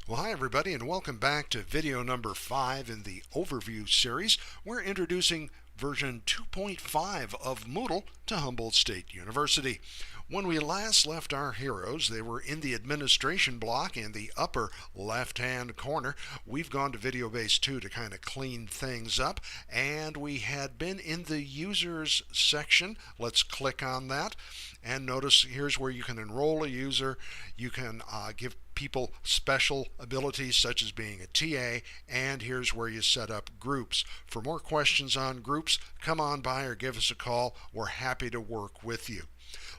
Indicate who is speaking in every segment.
Speaker 1: Well, hi everybody, and welcome back to video number 5 in the overview series. We're introducing version 2.5 of Moodle to Humboldt State University. When we last left our heroes, they were in the administration block in the upper left-hand corner. We've gone to Video Base 2 to kind of clean things up, and we had been in the users section. Let's click on that, and notice here's where you can enroll a user. You can give people special abilities such as being a TA, and here's where you set up groups. For more questions on groups, come on by or give us a call. We're happy to work with you.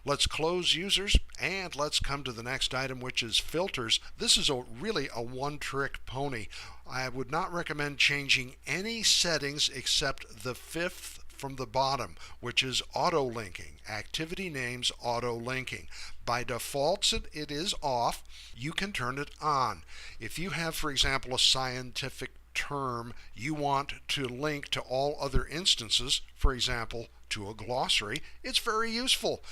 Speaker 1: Let's close users and let's come to the next item, which is filters. This is really a one-trick pony. I would not recommend changing any settings except the fifth from the bottom, which is auto-linking. Activity names auto-linking. By default, it is off. You can turn it on. If you have, for example, a scientific term you want to link to all other instances, for example, to a glossary, it's very useful.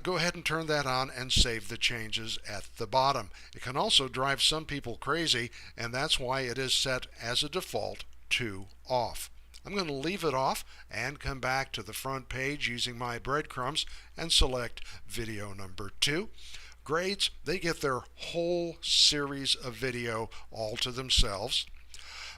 Speaker 1: Go ahead and turn that on and save the changes at the bottom. It can also drive some people crazy, and that's why it is set as a default to off. I'm going to leave it off and come back to the front page using my breadcrumbs and select video number 2. Grades, they get their whole series of video all to themselves.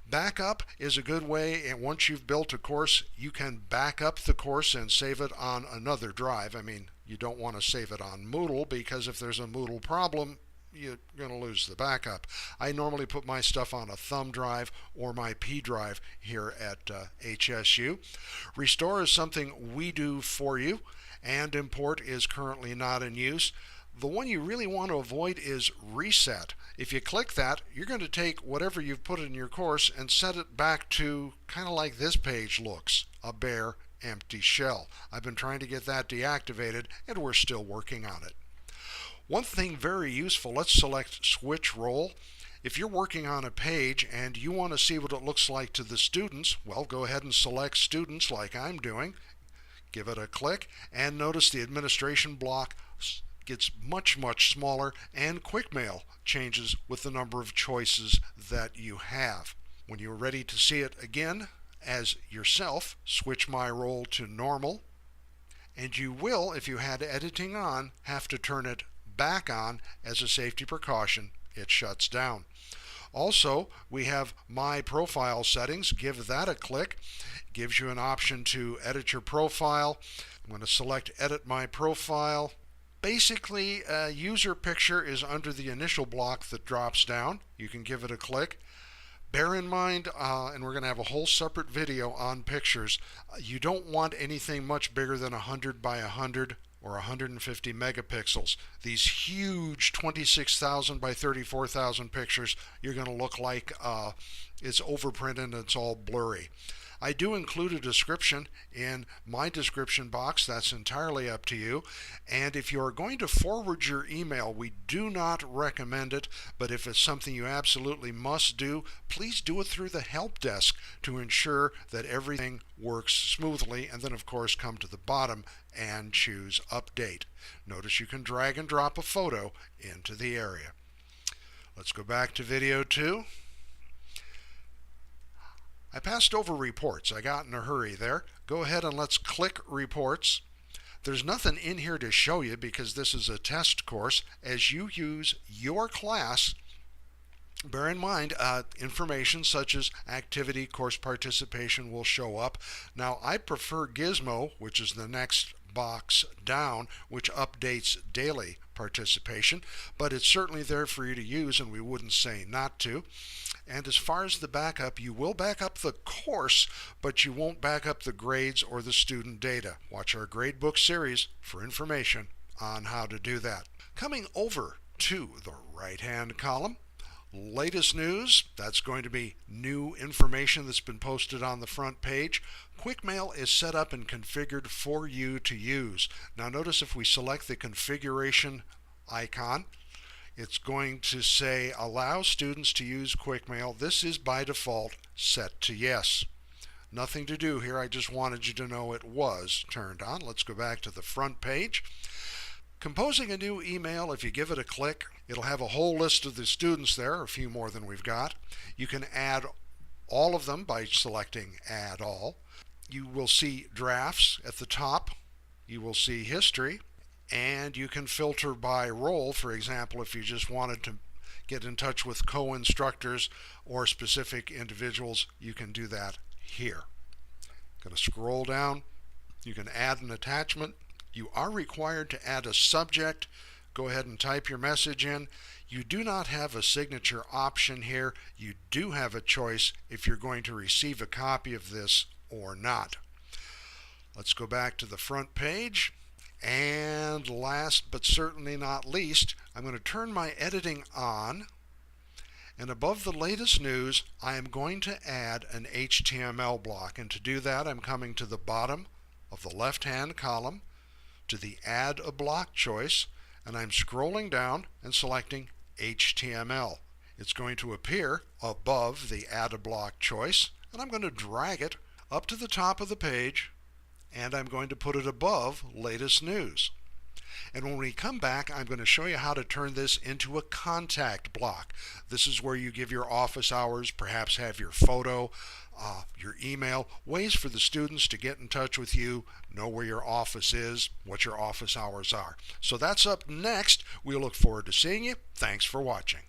Speaker 1: Backup is a good way, and once you've built a course, you can back up the course and save it on another drive. I mean, you don't want to save it on Moodle because if there's a Moodle problem, you're going to lose the backup. I normally put my stuff on a thumb drive or my P drive here at HSU. Restore is something we do for you, and import is currently not in use. The one you really want to avoid is reset. If you click that, you're going to take whatever you've put in your course and set it back to kind of like this page looks, a bare, empty shell. I've been trying to get that deactivated, and we're still working on it. One thing very useful, let's select switch role. If you're working on a page and you want to see what it looks like to the students, well, go ahead and select students like I'm doing. Give it a click, and notice the administration block gets much smaller, and Quickmail changes with the number of choices that you have. When you're ready to see it again as yourself, switch my role to normal, and you will, if you had editing on, have to turn it back on as a safety precaution. It shuts down. Also, we have my profile settings. Give that a click. It gives you an option to edit your profile. I'm going to select edit my profile. Basically, a user picture is under the initial block that drops down. You can give it a click. Bear in mind, and we're going to have a whole separate video on pictures, you don't want anything much bigger than 100 by 100 or 150 megapixels. These huge 26,000 by 34,000 pictures, you're going to look like it's overprinted and it's all blurry. I do include a description in my description box. That's entirely up to you. And if you're going to forward your email, we do not recommend it, but if it's something you absolutely must do, please do it through the help desk to ensure that everything works smoothly, and then of course come to the bottom and choose update. Notice you can drag and drop a photo into the area. Let's go back to video 2. I passed over reports. I got in a hurry there. Go ahead and let's click reports. There's nothing in here to show you because this is a test course. As you use your class, bear in mind information such as activity, course participation will show up. Now I prefer Gizmo, which is the next box down, which updates daily participation, but it's certainly there for you to use, and we wouldn't say not to. And as far as the backup, you will back up the course, but you won't back up the grades or the student data. Watch our gradebook series for information on how to do that. Coming over to the right-hand column, latest news, that's going to be new information that's been posted on the front page. Quickmail is set up and configured for you to use. Now notice if we select the configuration icon, it's going to say allow students to use Quickmail. This is by default set to yes. Nothing to do here. I just wanted you to know it was turned on. Let's go back to the front page. Composing a new email, if you give it a click, it'll have a whole list of the students there, a few more than we've got. You can add all of them by selecting Add All. You will see drafts at the top. You will see history, and you can filter by role. For example, if you just wanted to get in touch with co-instructors or specific individuals, you can do that here. Going to scroll down. You can add an attachment. You are required to add a subject. Go ahead and type your message in. You do not have a signature option here. You do have a choice if you're going to receive a copy of this or not. Let's go back to the front page. And last but certainly not least, I'm going to turn my editing on. And above the latest news, I am going to add an HTML block. And to do that, I'm coming to the bottom of the left-hand column to the Add a Block choice, and I'm scrolling down and selecting HTML. It's going to appear above the Add a Block choice, and I'm going to drag it up to the top of the page, and I'm going to put it above latest news. And when we come back, I'm going to show you how to turn this into a contact block. This is where you give your office hours, perhaps have your photo, your email, ways for the students to get in touch with you, know where your office is, what your office hours are. So that's up next. We look forward to seeing you. Thanks for watching.